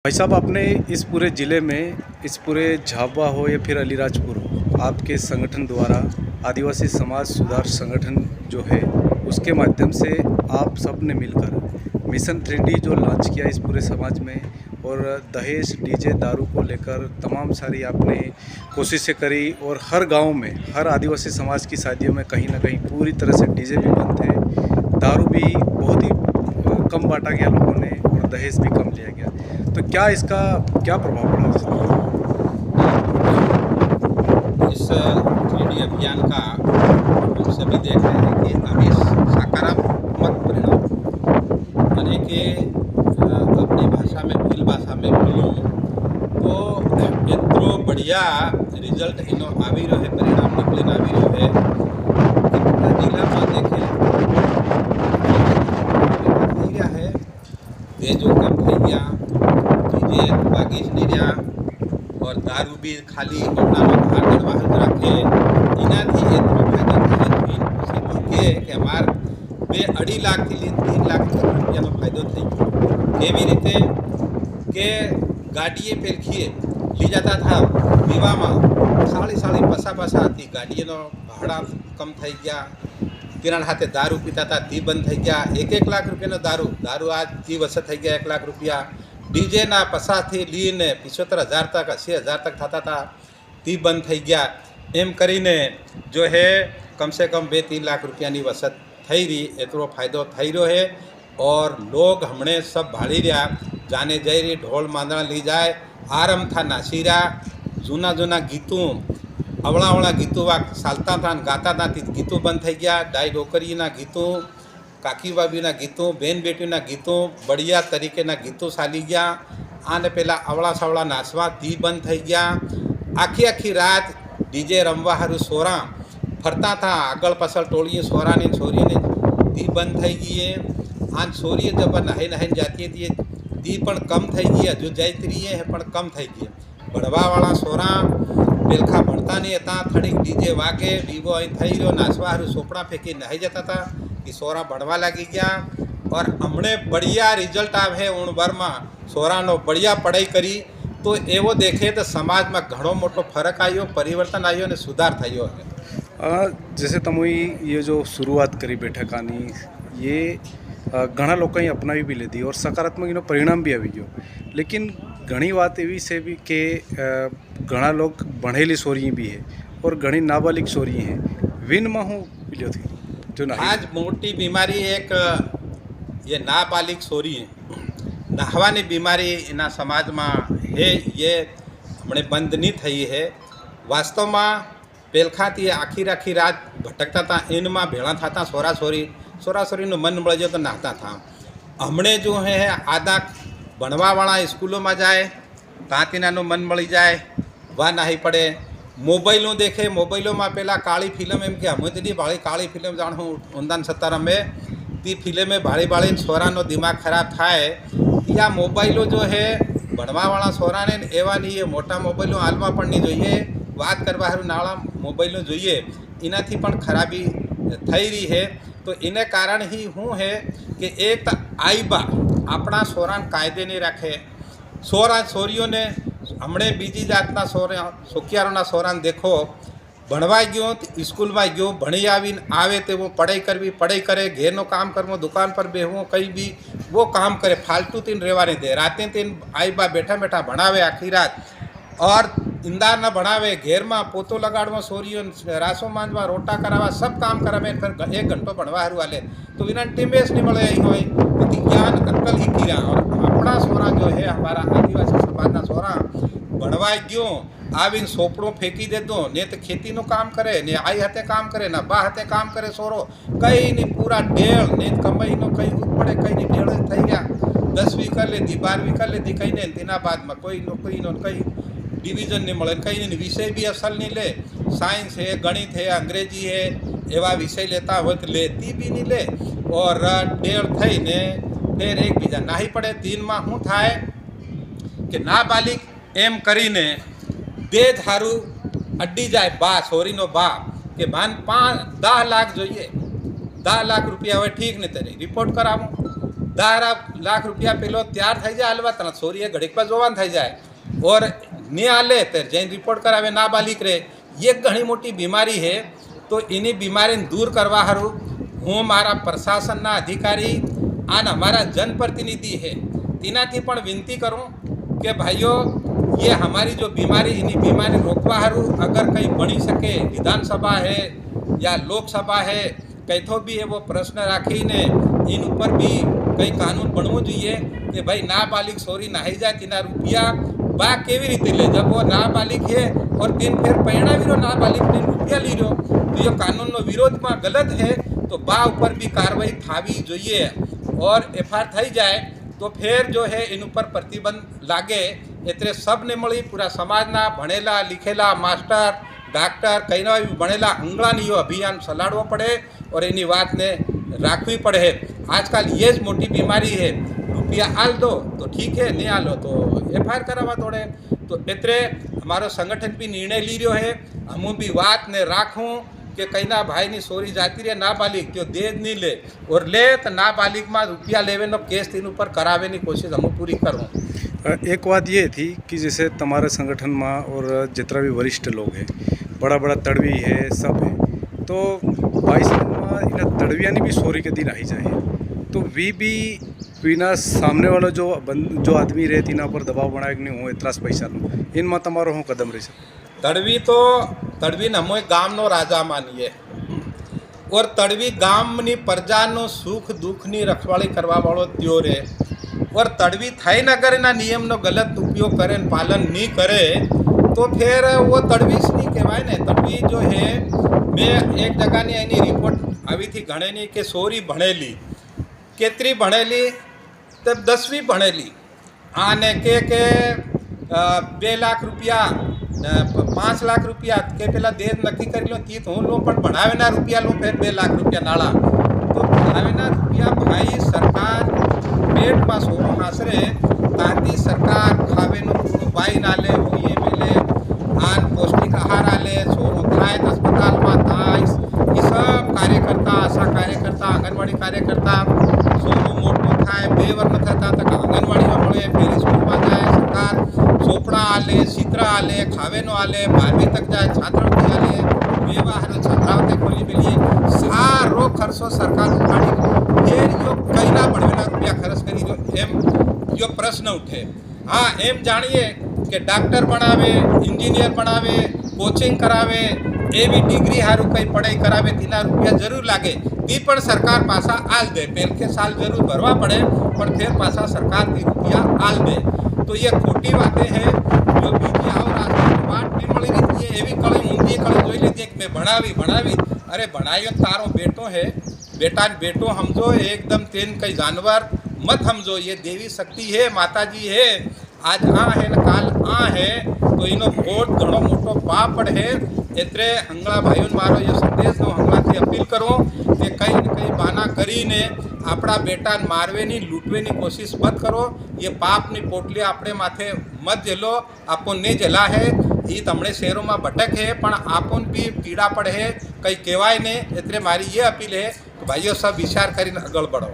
भाई साहब, आपने इस पूरे ज़िले में, इस पूरे झाबुआ हो या फिर अलीराजपुर हो, आपके संगठन द्वारा आदिवासी समाज सुधार संगठन जो है उसके माध्यम से आप सब ने मिलकर मिशन 3D जो लॉन्च किया इस पूरे समाज में, और दहेज डीजे दारू को लेकर तमाम सारी आपने कोशिशें करी। और हर गांव में, हर आदिवासी समाज की शादियों में कहीं ना कहीं पूरी तरह से डीजे भी बंद थे, दारू भी बहुत ही कम बांटा गया लोगों ने, और दहेज भी कम लिया गया। तो क्या इसका क्या प्रभाव पड़ा इस 3D अभियान का हम सभी देख रहे हैं कि अभी सकारात्मक परिणाम यानी कि अपनी भाषा में भील भाषा में बोलूँ तो एतरो बढ़िया रिजल्ट इनो आवी रहे, परिणाम निकले आवी रहे कि पूरा जिला में देखे है तेजो कम थी गया, डीजे बागीच नहीं रहा और दारू भी खाली हमણાં બહાર દરવાજ રાખે એનાથી એટલો ફાયદો થઈ કે અમાર 2.5 લાખથી લઈને 3 લાખ રૂપિયાનો ફાયદો થઈ ગયો। કેવી રીતે કે ગાડીએ પેલખીએ લઈ જતા હતા વિવાહમાં, સાળી પસા હતી, ગાડીનો ભાડા કમ થઈ ગયા, કિરણ હાથે દારૂ પીતા હતા તે બંધ થઈ ગયા। 1 લાખ રૂપિયાનો દારૂ આજ ઈ વર્ષે થઈ ગયા 1 લાખ રૂપિયા। डीजेना 50 लीने 75,000 तक 80,000 तक था ती बंद थी गया। एम करीने जो है कम से कम 2-3 लाख रुपया की वसत थी रही, एतरो फायदो थी रो है। और लोग हमने सब भाड़ी रहा, जाने जाई रही, ढोल मांदड़ा ली जाए, आरम था नाची रहा, जूना गीतों अवड़ा गीतों सालता था गाता था, गीतों बंद थी गया। डाई डोकरी गीतों, काकी बाबीना गीतों, बेन बेटीना गीतों, बढ़िया तरीकेना गीतों चाली गया। आने पेला अवड़ा सवड़ा नाचवा ती बंद थी गया। आखी रात डीजे रमवा हारू सोरा फरता था, आगल पसल टोलिए सोरा ने छोरी ने ती बंद थी गई है। आज छोरी जब नहाई जाती है ती पण कम थी गई, जो जाती रही है पण कम थी गई। बढ़वावाला सोरा पेलखा भणता नहीं था, थड़ी डीजे वागे वीवो अँ थी रो, नाचवा हारू सोपड़ा फेंकी नहाई जता था कि सोरा बढ़वा लगी गया। और हमने बढ़िया रिजल्ट आवे उणवर में सोरानो बढ़िया पढ़ाई करी तो एवो देखे तो समाज में घणो मोटो फरक आयो, परिवर्तन आयो ने सुधार थयो है। जैसे तमुई ये जो शुरुआत करी बैठकानी, ये घणा लोग अपनावी भी लीधी और सकारात्मक इनो परिणाम भी आई गयो। लेकिन घणी बात एवी से भी कि घणा लोग भणेली सोरी भी है और घणी नाबालिग सोरी हैं। विन में हूँ मिलो थी जो आज मोटी बीमारी एक ये नाबालिग सोरी है, नहवानी बीमारी इना समाज में है, ये हमने बंद नहीं थी है। वास्तव में पेलखा थी आखी रात भटकता था, इन में भेड़ा था सोरा सोरी मन बढ़ जाए तो नहाता था। हमने जो है आधा भणवावाला स्कूलों में जाए, तांतीनानो मन मળી जाए, वह नहीं पड़े। मोबाइलों देखे, मोबाइलों में पेला काली फिल्म एम के हमें तो भाड़ी काली फिल्म जाणू ऊंदान सत्तारा में ती फिल्म में भाड़ी सोरानो दिमाग खराब थाय। या मोबाइलों जो है भणवावाला सोरा ने एवा नहीं है, मोटा मोबाइलों हालवा पण नहीं जोईए, बात करवा हारू नाला मोबाइलों जोईए, इनाथी पण खराबी थई रही है। तो इने कारण ही हूँ है कि एक तो आईबा अपना सोरान कायदे नहीं रखे, सोरा सोरियों ने हमने बीजी जातना सोरा सोकियारोना सोरान देखो भणवा गयो, स्कूल में गयो, भणी आवे तो वो पढ़ाई करे, घेरनो काम करवो, दुकान पर बेहवो, कहीं भी वो काम करे, फालतू तीन रेवा नहीं दे। रातें तीन आई बा बैठा भणावे आखी रात, और इंदार न भणावे, घेर में पोतो लगाड़वा, सोरियों रासो मांजवा, रोटा करावा, सब काम करावे, फिर 1 घंटो भणवा हारू आले तो विना टीमेस नहीं मिले हो ज्ञान अक्कल ही किया। और अपना सोरा जो है हमारा आदिवासी समाज सोरा भणवा गयो, आवीने सोपड़ो फेंकी दे दो, ने तो खेती नो काम करे, ने आई हाथे काम करे, ना बा हाथे काम करे, सोरो कई नहीं पूरा डेढ़ ने कमाई नो कई पड़े, कई नहीं डेढ़ थी गया। 10वीं कर लेती, 12वीं कर लेती, कहीं ने तेना बाद में कोई नौकरी नो कई डिविजन नहीं मिले, कहीं नहीं विषय भी असल नहीं ले, साइंस है, गणित है, अंग्रेजी है, एवं विषय लेता हो तो लेती भी नहीं ले। और 1.5 थी ने फिर एक बीजा ना ही पड़े। 3 में शू थाय कि नाबालिग एम करीने दे धारू अड्डी जाए बा सोरीनो बाप के भान 10 लाख जोईए, 10 लाख रुपया हुए ठीक नहीं तेरे रिपोर्ट करावूँ 10 લાખ રૂપિયા પેલો તૈયાર થઈ જાય હાલવા તરત સોરીએ ઘડીક પર જોવાન થઈ જાય ઓર ને હાલે તો જઈને રિપોર્ટ કરાવે નાબાલિગ રહે એ ઘણી મોટી બીમારી છે તો એની બીમારીને દૂર કરવા હારું હું મારા પ્રશાસનના અધિકારી અને અમારા જનप्रतिनिधि है તેનાથી પણ વિનંતી કરું કે ભાઈઓ ये हमारी जो बीमारी इन्हीं बीमारी रोकवा हरू अगर कहीं बनी सके विधानसभा है या लोकसभा है कहीं तो भी है वो प्रश्न राखी ने इन ऊपर भी कई कानून बनवो જોઈએ कि भाई नाबालिग सोरी नहाई जाए तीना रुपया बा केवी रीते ले जब वो नाबालिग है और दिन फिर परिणामी नाबालिग ने रुपया ली लो तो ये कानून नो विरोध में गलत है तो बा ऊपर भी कार्रवाई थावी જોઈએ और एफआईआर થઈ જાય तो फिर जो है इन ऊपर प्रतिबंध लागे एतरे सबने मળી पूरा समाजना भणेला लिखेला मास्टर डॉक्टर कईना भी भणेला अंगळानी यो अभियान चलाड़वो पड़े और एनी बात ने राखवी पड़े है। आजकल ये ज मोटी बीमारी है रुपया आल दो तो ठीक है नहीं आलो तो एफआईआर करावा तोड़े तो एतरे हमारो संगठन भी निर्णय ली रह्यो है हमू भी बात ने राखूँ कि कईना भाई नी सोरी जाती रहे नाबालिग जो दे नहीं ले और ले तो नाबालिग में रुपया लेवे नो केस तीन ऊपर करावे नी कोशिश हम पूरी करूँ। एक बात ये थी कि जैसे तुम्हारे संगठन में और जितना भी वरिष्ठ लोग हैं बड़ा बड़ा तड़वी है सब है तो 22 में इन तड़विया ने भी सोरी के दिन आई जाए तो वी भी बिना सामने वाला जो आदमी रहे तीना पर दबाव बनाए कि नहीं हूँ इतना पैसा लूँ इनमें तमारो हूँ कदम रही सके तड़वी हम गाम नो राजा मानीए और तड़वी गाम नी प्रजा नो सुख दुख नी रखवाड़ी करवा वालो त्यो रे और तड़वी थाई नगर ना नियम नो गलत उपयोग करे पालन नहीं करे तो फिर वो तड़वी नहीं कहवाय ने। तड़वी जो है मैं एक जगह ने एनी रिपोर्ट आई थी घणे नी के सोरी भणेली केतरी भणेली तब 10वीं भणेली आने के 2 लाख रुपया 5 लाख रुपया के पेला देर नक्की कर लो तीत हूँ लो पण भणावेना रुपया लो फिर 2 लाख रुपया नाला तो भणावेना रुपया भाई सरकार पेट में सोरो नासरे ताती सरकार खावे नो बाई नाले वो ये मिले आन पौष्टिक आहार आले सोरो खाए अस्पताल में थाय ये सब कार्यकर्ता आशा कार्यकर्ता आंगनवाड़ी कार्यकर्ता सोरो मोटो थाय 2 वर्ष न थता तक आंगनवाड़ी में मळे पेली स्कूल में जाए सरकार ચોપડા આલે ચિત્ર આલે ખાવેનો આલે 12वीं तक जाए छात्रवृत्ति आले व्यवहार छात्रावृत्ति खोली मिली सारो खर्चो सरकार उठाड़ी फिर यो कईना बढ़वेला रुपया खर्च करी जो एम यो प्रश्न उठे। हाँ एम जानिए कि डॉक्टर बनावे इंजीनियर बनावे कोचिंग करावे एवी डिग्री हारू कई पढ़ाई करावे तीना रुपया जरूर लागे ती पण सरकार पासा आल दे पहले के साल जरूर भरवा पड़े पर फिर पासा सरकार ती रुपया आल दे तो ये खोटी बातें हैं जो बीजी आओ बात नहीं मળી रही है एवी कड़ी ऊंधी कड़ी જોઈ લીધી कि मैं बनावी अरे बनायो तारो बेटो है बेटा बेटो समझो एकदम तेन कई जानवर मत समझो ये देवी शक्ति है माता जी है आज आ है न काल आ है तो इनो बहुत घणो मोटो पाप है एतरे हंगला भाईओ मारो ये संदेश नो हंगला थी अपील करो कि कई न कई बाना करीने अपना बेटा मारवेनी लूटवेनी कोशिश मत करो ये पापनी पोटली अपने माथे मत झेलो आपको नहीं झेला है ये तमणे शहरों में भटक है पण आपन भी पीड़ा पड़े है कई कहवाय ने एतरे मारी ये अपील है कि भाईओ सब विचार करीने आगळ बढ़ो।